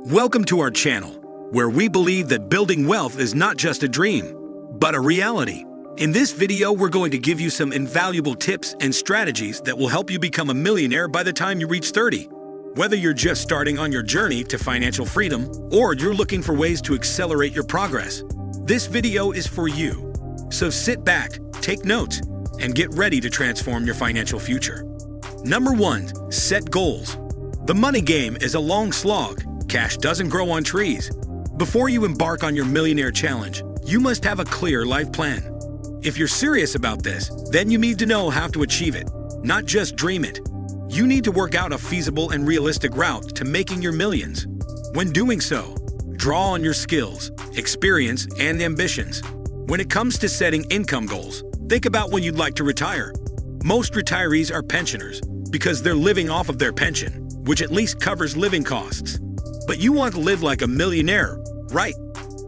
Welcome to our channel, where we believe that building wealth is not just a dream, but a reality. In this video, we're going to give you some invaluable tips and strategies that will help you become a millionaire by the time you reach 30. Whether you're just starting on your journey to financial freedom or you're looking for ways to accelerate your progress, this video is for you. So sit back, take notes, and get ready to transform your financial future. Number 1. Set goals. The money game is a long slog. Cash doesn't grow on trees. Before you embark on your millionaire challenge, you must have a clear life plan. If you're serious about this, then you need to know how to achieve it, not just dream it. You need to work out a feasible and realistic route to making your millions. When doing so, draw on your skills, experience, and ambitions. When it comes to setting income goals, think about when you'd like to retire. Most retirees are pensioners because they're living off of their pension, which at least covers living costs. But you want to live like a millionaire, right?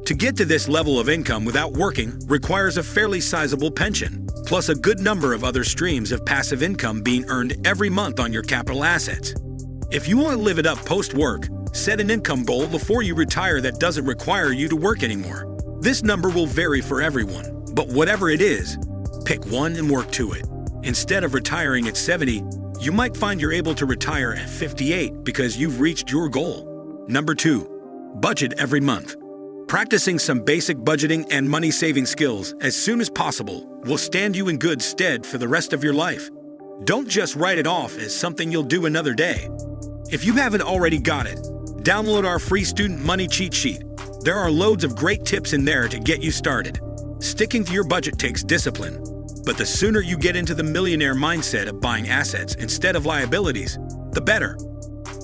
To get to this level of income without working requires a fairly sizable pension, plus a good number of other streams of passive income being earned every month on your capital assets. If you want to live it up post-work, set an income goal before you retire that doesn't require you to work anymore. This number will vary for everyone, but whatever it is, pick one and work to it. Instead of retiring at 70, you might find you're able to retire at 58 because you've reached your goal. Number 2. Budget every month. Practicing some basic budgeting and money-saving skills as soon as possible will stand you in good stead for the rest of your life. Don't just write it off as something you'll do another day. If you haven't already got it, download our free student money cheat sheet. There are loads of great tips in there to get you started. Sticking to your budget takes discipline, but the sooner you get into the millionaire mindset of buying assets instead of liabilities, the better.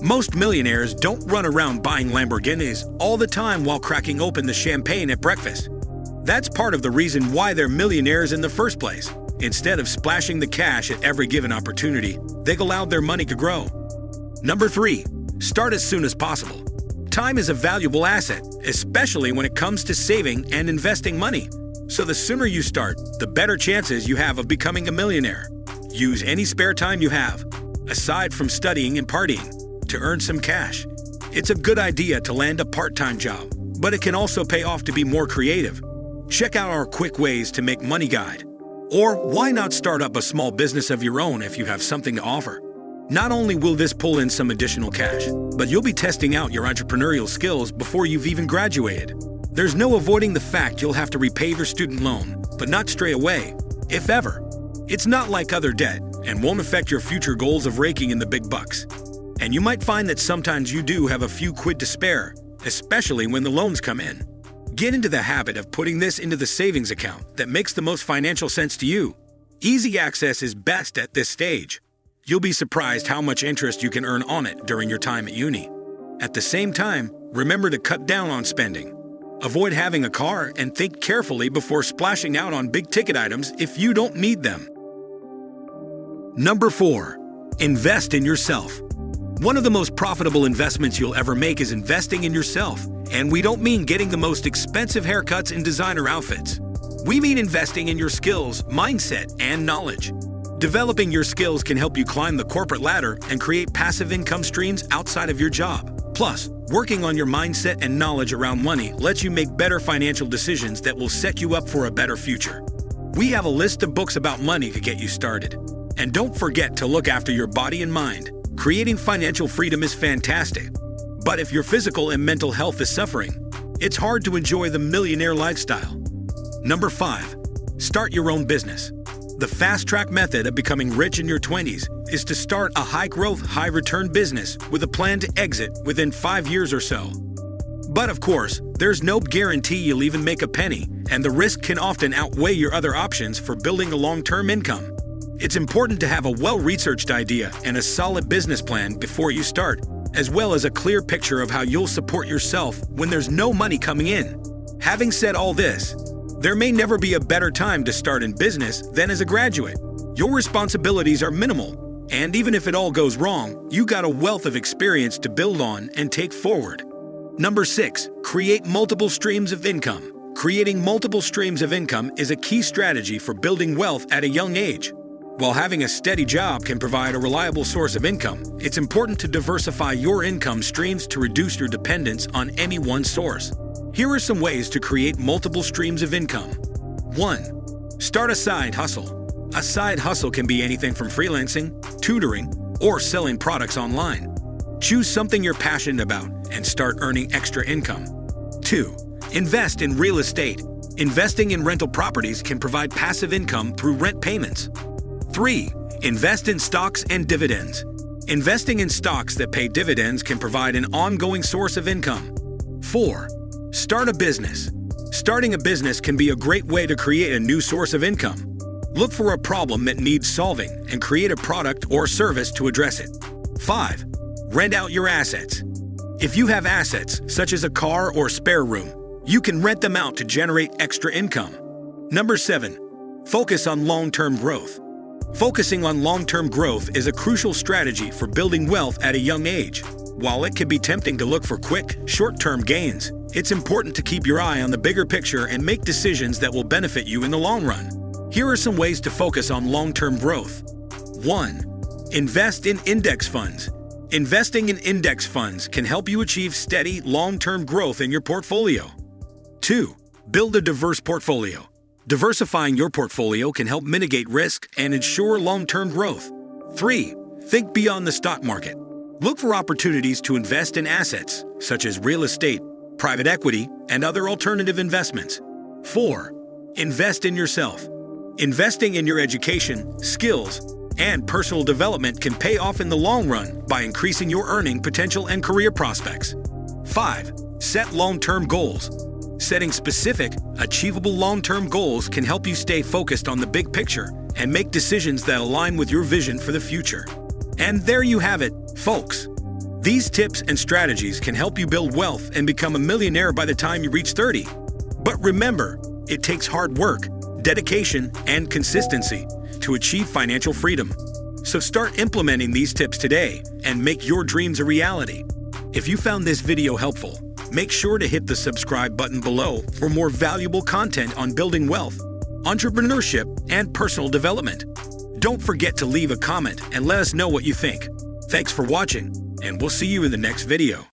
Most millionaires don't run around buying Lamborghinis all the time while cracking open the champagne at breakfast. That's part of the reason why they're millionaires in the first place. Instead of splashing the cash at every given opportunity, they've allowed their money to grow. Number 3. Start as soon as possible. Time is a valuable asset, especially when it comes to saving and investing money. So the sooner you start, the better chances you have of becoming a millionaire. Use any spare time you have, aside from studying and partying, to earn some cash. It's a good idea to land a part-time job, but it can also pay off to be more creative. Check out our quick ways to make money guide. Or why not start up a small business of your own if you have something to offer? Not only will this pull in some additional cash, but you'll be testing out your entrepreneurial skills before you've even graduated. There's no avoiding the fact you'll have to repay your student loan, but not straight away, if ever. It's not like other debt and won't affect your future goals of raking in the big bucks. And you might find that sometimes you do have a few quid to spare, especially when the loans come in. Get into the habit of putting this into the savings account that makes the most financial sense to you. Easy access is best at this stage. You'll be surprised how much interest you can earn on it during your time at uni. At the same time, remember to cut down on spending. Avoid having a car and think carefully before splashing out on big-ticket items if you don't need them. Number 4. Invest in yourself. One of the most profitable investments you'll ever make is investing in yourself. And we don't mean getting the most expensive haircuts and designer outfits. We mean investing in your skills, mindset, and knowledge. Developing your skills can help you climb the corporate ladder and create passive income streams outside of your job. Plus, working on your mindset and knowledge around money lets you make better financial decisions that will set you up for a better future. We have a list of books about money to get you started. And don't forget to look after your body and mind. Creating financial freedom is fantastic, but if your physical and mental health is suffering, it's hard to enjoy the millionaire lifestyle. Number 5. Start your own business. The fast-track method of becoming rich in your 20s is to start a high-growth, high-return business with a plan to exit within 5 years or so. But of course, there's no guarantee you'll even make a penny, and the risk can often outweigh your other options for building a long-term income. It's important to have a well-researched idea and a solid business plan before you start, as well as a clear picture of how you'll support yourself when there's no money coming in. Having said all this, there may never be a better time to start in business than as a graduate. Your responsibilities are minimal, and even if it all goes wrong, you got a wealth of experience to build on and take forward. Number 6. Create multiple streams of income. Creating multiple streams of income is a key strategy for building wealth at a young age. While having a steady job can provide a reliable source of income, it's important to diversify your income streams to reduce your dependence on any one source. Here are some ways to create multiple streams of income. 1. Start a side hustle. A side hustle can be anything from freelancing, tutoring, or selling products online. Choose something you're passionate about and start earning extra income. 2. Invest in real estate. Investing in rental properties can provide passive income through rent payments. 3. Invest in stocks and dividends. Investing in stocks that pay dividends can provide an ongoing source of income. 4. Start a business. Starting a business can be a great way to create a new source of income. Look for a problem that needs solving and create a product or service to address it. 5. Rent out your assets. If you have assets, such as a car or spare room, you can rent them out to generate extra income. Number 7. Focus on long-term growth. Focusing on long-term growth is a crucial strategy for building wealth at a young age. While it can be tempting to look for quick, short-term gains, it's important to keep your eye on the bigger picture and make decisions that will benefit you in the long run. Here are some ways to focus on long-term growth. 1. Invest in index funds. Investing in index funds can help you achieve steady, long-term growth in your portfolio. 2. Build a diverse portfolio. Diversifying your portfolio can help mitigate risk and ensure long-term growth. 3. Think beyond the stock market. Look for opportunities to invest in assets, such as real estate, private equity, and other alternative investments. 4. Invest in yourself. Investing in your education, skills, and personal development can pay off in the long run by increasing your earning potential and career prospects. 5. Set long-term goals. Setting specific, achievable long-term goals can help you stay focused on the big picture and make decisions that align with your vision for the future. And there you have it, folks. These tips and strategies can help you build wealth and become a millionaire by the time you reach 30. But remember, it takes hard work, dedication, and consistency to achieve financial freedom. So start implementing these tips today and make your dreams a reality. If you found this video helpful, make sure to hit the subscribe button below for more valuable content on building wealth, entrepreneurship, and personal development. Don't forget to leave a comment and let us know what you think. Thanks for watching, and we'll see you in the next video.